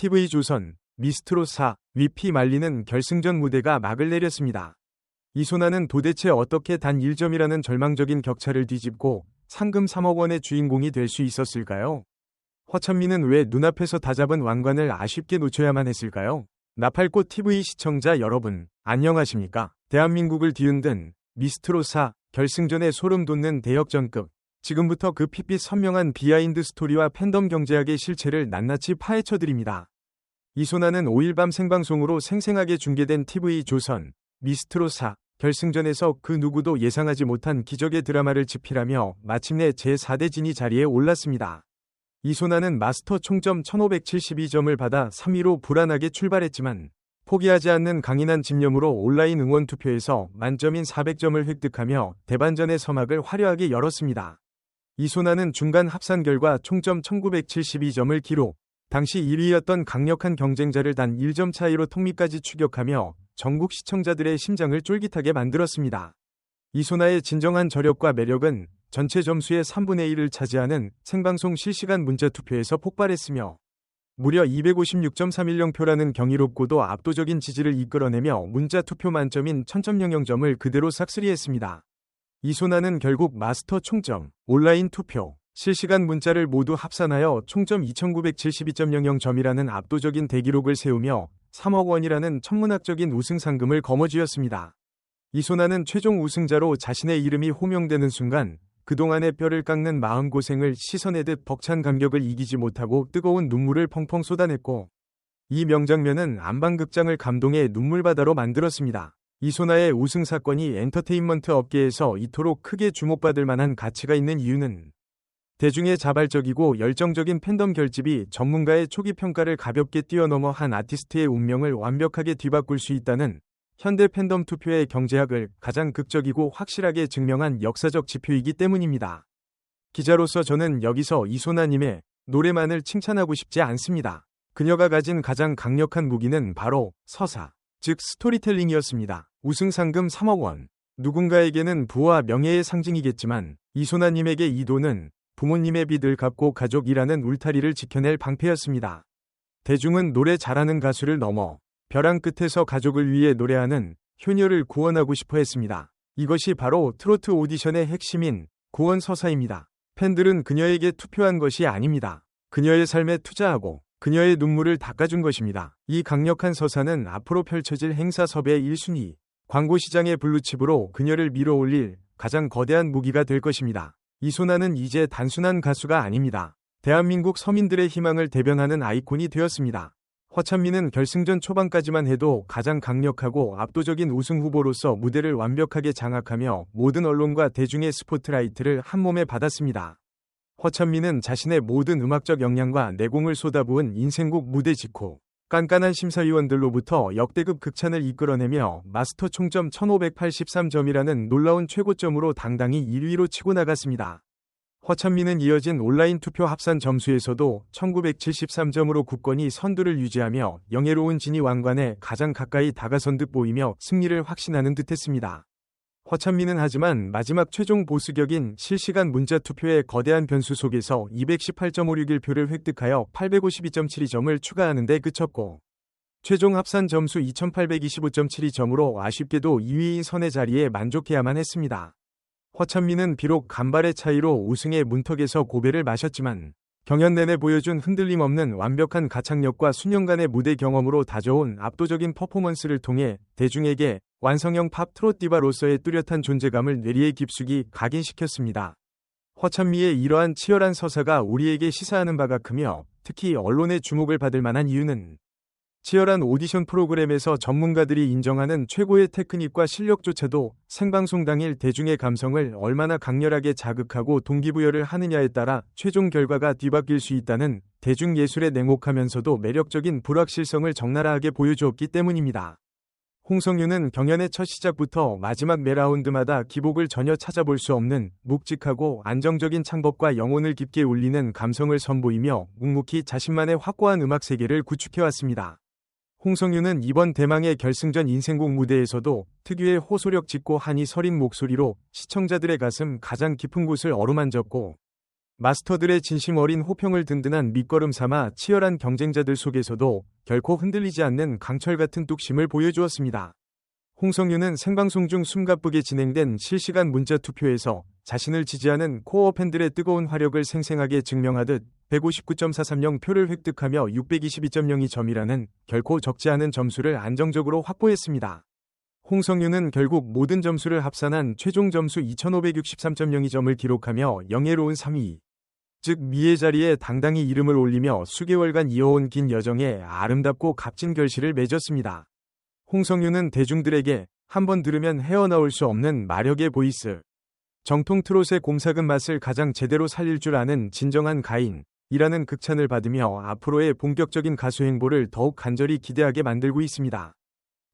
TV조선, 미스트롯4, 위피 말리는 결승전 무대가 막을 내렸습니다. 이소나는 도대체 어떻게 단 1점이라는 절망적인 격차를 뒤집고 상금 3억 원의 주인공이 될 수 있었을까요? 허천미는 왜 눈앞에서 다잡은 왕관을 아쉽게 놓쳐야만 했을까요? 나팔꽃 TV 시청자 여러분, 안녕하십니까? 대한민국을 뒤흔든 미스트롯4 결승전의 소름 돋는 대역전급. 지금부터 그 핏빛 선명한 비하인드 스토리와 팬덤 경제학의 실체를 낱낱이 파헤쳐드립니다. 이소나는 5일 밤 생방송으로 생생하게 중계된 TV조선, 미스트롯4 결승전에서 그 누구도 예상하지 못한 기적의 드라마를 집필하며 마침내 제4대 진이 자리에 올랐습니다. 이소나는 마스터 총점 1572점을 받아 3위로 불안하게 출발했지만 포기하지 않는 강인한 집념으로 온라인 응원 투표에서 만점인 400점을 획득하며 대반전의 서막을 화려하게 열었습니다. 이소나는 중간 합산 결과 총점 1972점을 기록, 당시 1위였던 강력한 경쟁자를 단 1점 차이로 턱밑까지 추격하며 전국 시청자들의 심장을 쫄깃하게 만들었습니다. 이소나의 진정한 저력과 매력은 전체 점수의 3분의 1을 차지하는 생방송 실시간 문자 투표에서 폭발했으며 무려 256.310표라는 경이롭고도 압도적인 지지를 이끌어내며 문자 투표 만점인 1000점을 그대로 싹쓸이했습니다. 이소나는 결국 마스터 총점, 온라인 투표, 실시간 문자를 모두 합산하여 총점 2972.00점이라는 압도적인 대기록을 세우며 3억 원이라는 천문학적인 우승 상금을 거머쥐었습니다. 이소나는 최종 우승자로 자신의 이름이 호명되는 순간 그동안의 뼈를 깎는 마음고생을 씻어내듯 벅찬 감격을 이기지 못하고 뜨거운 눈물을 펑펑 쏟아냈고, 이 명장면은 안방극장을 감동의 눈물바다로 만들었습니다. 이소나의 우승 사건이 엔터테인먼트 업계에서 이토록 크게 주목받을 만한 가치가 있는 이유는 대중의 자발적이고 열정적인 팬덤 결집이 전문가의 초기 평가를 가볍게 뛰어넘어 한 아티스트의 운명을 완벽하게 뒤바꿀 수 있다는 현대 팬덤 투표의 경제학을 가장 극적이고 확실하게 증명한 역사적 지표이기 때문입니다. 기자로서 저는 여기서 이소나님의 노래만을 칭찬하고 싶지 않습니다. 그녀가 가진 가장 강력한 무기는 바로 서사, 즉 스토리텔링이었습니다. 우승 상금 3억 원. 누군가에게는 부와 명예의 상징이겠지만 이소나님에게 이 돈은 부모님의 빚을 갚고 가족이라는 울타리를 지켜낼 방패였습니다. 대중은 노래 잘하는 가수를 넘어 벼랑 끝에서 가족을 위해 노래하는 효녀를 구원하고 싶어 했습니다. 이것이 바로 트로트 오디션의 핵심인 구원 서사입니다. 팬들은 그녀에게 투표한 것이 아닙니다. 그녀의 삶에 투자하고 그녀의 눈물을 닦아준 것입니다. 이 강력한 서사는 앞으로 펼쳐질 행사 섭외 1순위, 광고 시장의 블루칩으로 그녀를 밀어올릴 가장 거대한 무기가 될 것입니다. 이소나는 이제 단순한 가수가 아닙니다. 대한민국 서민들의 희망을 대변하는 아이콘이 되었습니다. 허찬미는 결승전 초반까지만 해도 가장 강력하고 압도적인 우승 후보로서 무대를 완벽하게 장악하며 모든 언론과 대중의 스포트라이트를 한몸에 받았습니다. 허찬미는 자신의 모든 음악적 역량과 내공을 쏟아부은 인생곡 무대 직후 깐깐한 심사위원들로부터 역대급 극찬을 이끌어내며 마스터 총점 1583점이라는 놀라운 최고점으로 당당히 1위로 치고 나갔습니다. 허찬미는 이어진 온라인 투표 합산 점수에서도 1973점으로 굳건히 선두를 유지하며 영예로운 진위 왕관에 가장 가까이 다가선 듯 보이며 승리를 확신하는 듯했습니다. 허찬미는 하지만 마지막 최종 보스격인 실시간 문자 투표의 거대한 변수 속에서 218.561표를 획득하여 852.72점을 추가하는 데 그쳤고 최종 합산 점수 2825.72점으로 아쉽게도 2위인 선의 자리에 만족해야만 했습니다. 허찬미는 비록 간발의 차이로 우승의 문턱에서 고배를 마셨지만 경연 내내 보여준 흔들림 없는 완벽한 가창력과 수년간의 무대 경험으로 다져온 압도적인 퍼포먼스를 통해 대중에게 완성형 팝 트롯 디바로서의 뚜렷한 존재감을 뇌리에 깊숙이 각인시켰습니다. 허찬미의 이러한 치열한 서사가 우리에게 시사하는 바가 크며 특히 언론의 주목을 받을 만한 이유는 치열한 오디션 프로그램에서 전문가들이 인정하는 최고의 테크닉과 실력조차도 생방송 당일 대중의 감성을 얼마나 강렬하게 자극하고 동기부여를 하느냐에 따라 최종 결과가 뒤바뀔 수 있다는 대중예술에 냉혹하면서도 매력적인 불확실성을 적나라하게 보여주었기 때문입니다. 홍성유는 경연의 첫 시작부터 마지막 매 라운드마다 기복을 전혀 찾아볼 수 없는 묵직하고 안정적인 창법과 영혼을 깊게 울리는 감성을 선보이며 묵묵히 자신만의 확고한 음악 세계를 구축해왔습니다. 홍성유는 이번 대망의 결승전 인생곡 무대에서도 특유의 호소력 짙고 한이 서린 목소리로 시청자들의 가슴 가장 깊은 곳을 어루만졌고 마스터들의 진심 어린 호평을 든든한 밑거름 삼아 치열한 경쟁자들 속에서도 결코 흔들리지 않는 강철 같은 뚝심을 보여주었습니다. 홍성유는 생방송 중 숨가쁘게 진행된 실시간 문자 투표에서 자신을 지지하는 코어 팬들의 뜨거운 화력을 생생하게 증명하듯 159.430 표를 획득하며 622.02점이라는 결코 적지 않은 점수를 안정적으로 확보했습니다. 홍성유는 결국 모든 점수를 합산한 최종 점수 2563.02점을 기록하며 영예로운 3위, 즉 미의 자리에 당당히 이름을 올리며 수개월간 이어온 긴 여정에 아름답고 값진 결실을 맺었습니다. 홍성유는 대중들에게 한번 들으면 헤어나올 수 없는 마력의 보이스, 정통 트롯의 곰삭은 맛을 가장 제대로 살릴 줄 아는 진정한 가인이라는 극찬을 받으며 앞으로의 본격적인 가수 행보를 더욱 간절히 기대하게 만들고 있습니다.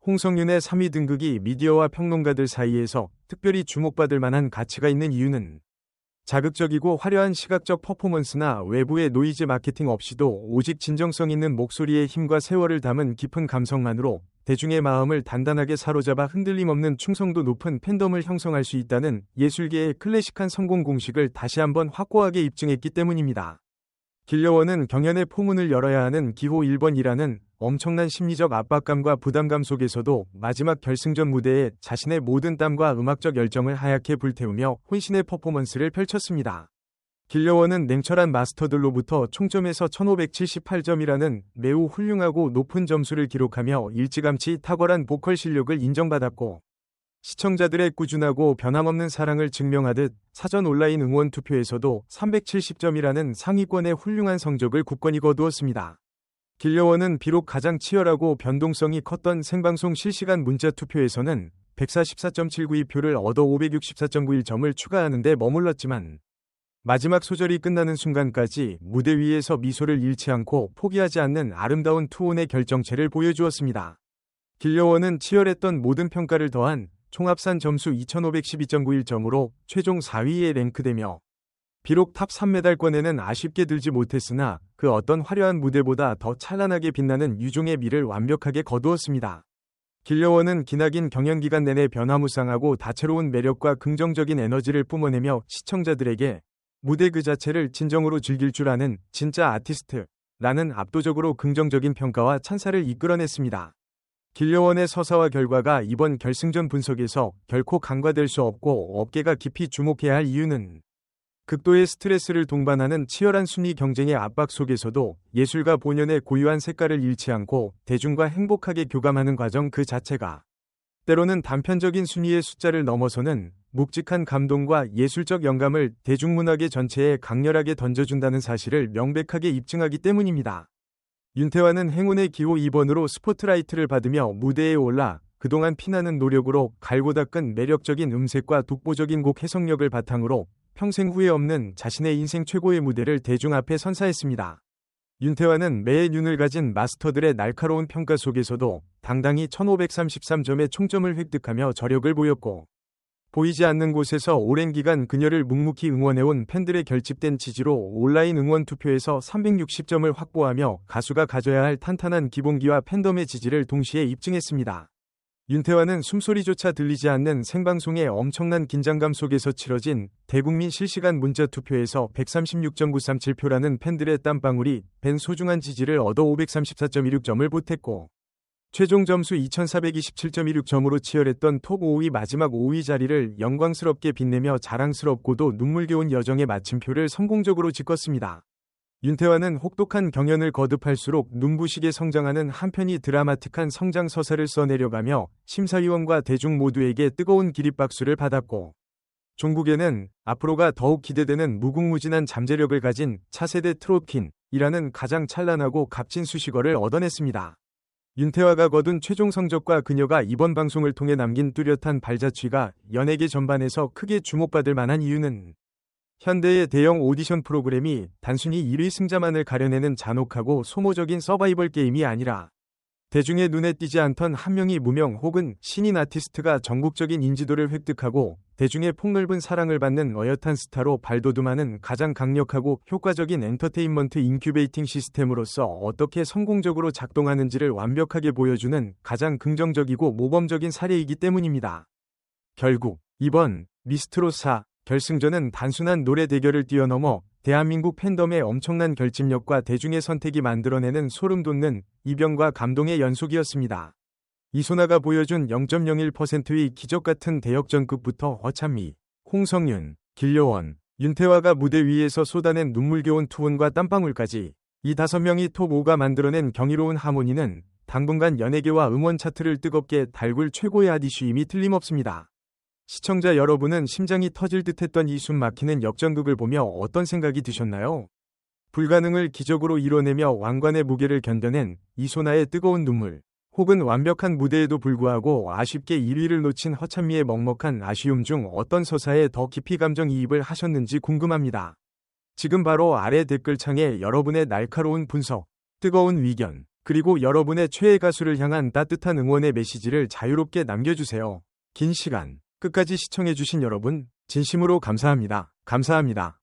홍성윤의 3위 등극이 미디어와 평론가들 사이에서 특별히 주목받을 만한 가치가 있는 이유는 자극적이고 화려한 시각적 퍼포먼스나 외부의 노이즈 마케팅 없이도 오직 진정성 있는 목소리의 힘과 세월을 담은 깊은 감성만으로 대중의 마음을 단단하게 사로잡아 흔들림 없는 충성도 높은 팬덤을 형성할 수 있다는 예술계의 클래식한 성공 공식을 다시 한번 확고하게 입증했기 때문입니다. 길려원은 경연의 포문을 열어야 하는 기호 1번이라는 엄청난 심리적 압박감과 부담감 속에서도 마지막 결승전 무대에 자신의 모든 땀과 음악적 열정을 하얗게 불태우며 혼신의 퍼포먼스를 펼쳤습니다. 길려원은 냉철한 마스터들로부터 총점에서 1578점이라는 매우 훌륭하고 높은 점수를 기록하며 일찌감치 탁월한 보컬 실력을 인정받았고, 시청자들의 꾸준하고 변함없는 사랑을 증명하듯 사전 온라인 응원 투표에서도 370점이라는 상위권의 훌륭한 성적을 굳건히 거두었습니다. 길려원은 비록 가장 치열하고 변동성이 컸던 생방송 실시간 문자 투표에서는 144.792표를 얻어 564.91점을 추가하는 데 머물렀지만 마지막 소절이 끝나는 순간까지 무대 위에서 미소를 잃지 않고 포기하지 않는 아름다운 투혼의 결정체를 보여주었습니다. 길려원은 치열했던 모든 평가를 더한 총합산 점수 2512.91점으로 최종 4위에 랭크되며 비록 탑 3메달권에는 아쉽게 들지 못했으나 그 어떤 화려한 무대보다 더 찬란하게 빛나는 유종의 미를 완벽하게 거두었습니다. 길려원은 기나긴 경연기간 내내 변화무쌍하고 다채로운 매력과 긍정적인 에너지를 뿜어내며 시청자들에게 무대 그 자체를 진정으로 즐길 줄 아는 진짜 아티스트라는 압도적으로 긍정적인 평가와 찬사를 이끌어냈습니다. 길려원의 서사와 결과가 이번 결승전 분석에서 결코 간과될 수 없고 업계가 깊이 주목해야 할 이유는 극도의 스트레스를 동반하는 치열한 순위 경쟁의 압박 속에서도 예술가 본연의 고유한 색깔을 잃지 않고 대중과 행복하게 교감하는 과정 그 자체가 때로는 단편적인 순위의 숫자를 넘어서는 묵직한 감동과 예술적 영감을 대중문화계 전체에 강렬하게 던져준다는 사실을 명백하게 입증하기 때문입니다. 윤태환은 행운의 기호 2번으로 스포트라이트를 받으며 무대에 올라 그동안 피나는 노력으로 갈고 닦은 매력적인 음색과 독보적인 곡 해석력을 바탕으로 평생 후회 없는 자신의 인생 최고의 무대를 대중 앞에 선사했습니다. 윤태환은 매의 눈을 가진 마스터들의 날카로운 평가 속에서도 당당히 1533점의 총점을 획득하며 저력을 보였고, 보이지 않는 곳에서 오랜 기간 그녀를 묵묵히 응원해온 팬들의 결집된 지지로 온라인 응원 투표에서 360점을 확보하며 가수가 가져야 할 탄탄한 기본기와 팬덤의 지지를 동시에 입증했습니다. 윤태환은 숨소리조차 들리지 않는 생방송의 엄청난 긴장감 속에서 치러진 대국민 실시간 문자 투표에서 136.937표라는 팬들의 땀방울이 밴 소중한 지지를 얻어 534.16점을 보탰고, 최종 점수 2427.16점으로 치열했던 톱 5위 마지막 5위 자리를 영광스럽게 빛내며 자랑스럽고도 눈물겨운 여정의 마침표를 성공적으로 짓었습니다. 윤태환은 혹독한 경연을 거듭할수록 눈부시게 성장하는 한편이 드라마틱한 성장 서사를 써내려가며 심사위원과 대중 모두에게 뜨거운 기립박수를 받았고, 종국에는 앞으로가 더욱 기대되는 무궁무진한 잠재력을 가진 차세대 트롯퀸이라는 가장 찬란하고 값진 수식어를 얻어냈습니다. 윤태화가 거둔 최종 성적과 그녀가 이번 방송을 통해 남긴 뚜렷한 발자취가 연예계 전반에서 크게 주목받을 만한 이유는 현대의 대형 오디션 프로그램이 단순히 1위 승자만을 가려내는 잔혹하고 소모적인 서바이벌 게임이 아니라 대중의 눈에 띄지 않던 한 명의 무명 혹은 신인 아티스트가 전국적인 인지도를 획득하고 대중의 폭넓은 사랑을 받는 어엿한 스타로 발돋움하는 가장 강력하고 효과적인 엔터테인먼트 인큐베이팅 시스템으로서 어떻게 성공적으로 작동하는지를 완벽하게 보여주는 가장 긍정적이고 모범적인 사례이기 때문입니다. 결국 이번 미스트롯 4 결승전은 단순한 노래 대결을 뛰어넘어 대한민국 팬덤의 엄청난 결집력과 대중의 선택이 만들어내는 소름돋는 이변과 감동의 연속이었습니다. 이소나가 보여준 0.01%의 기적같은 대역전극부터 허찬미, 홍성윤, 길려원, 윤태화가 무대 위에서 쏟아낸 눈물겨운 투혼과 땀방울까지 이 5명이 톱5가 만들어낸 경이로운 하모니는 당분간 연예계와 음원 차트를 뜨겁게 달굴 최고의 핫이슈임이 틀림없습니다. 시청자 여러분은 심장이 터질 듯했던 이 숨 막히는 역전극을 보며 어떤 생각이 드셨나요? 불가능을 기적으로 이뤄내며 왕관의 무게를 견뎌낸 이소나의 뜨거운 눈물, 혹은 완벽한 무대에도 불구하고 아쉽게 1위를 놓친 허찬미의 먹먹한 아쉬움 중 어떤 서사에 더 깊이 감정이입을 하셨는지 궁금합니다. 지금 바로 아래 댓글창에 여러분의 날카로운 분석, 뜨거운 의견, 그리고 여러분의 최애 가수를 향한 따뜻한 응원의 메시지를 자유롭게 남겨주세요. 긴 시간 끝까지 시청해주신 여러분, 진심으로 감사합니다. 감사합니다.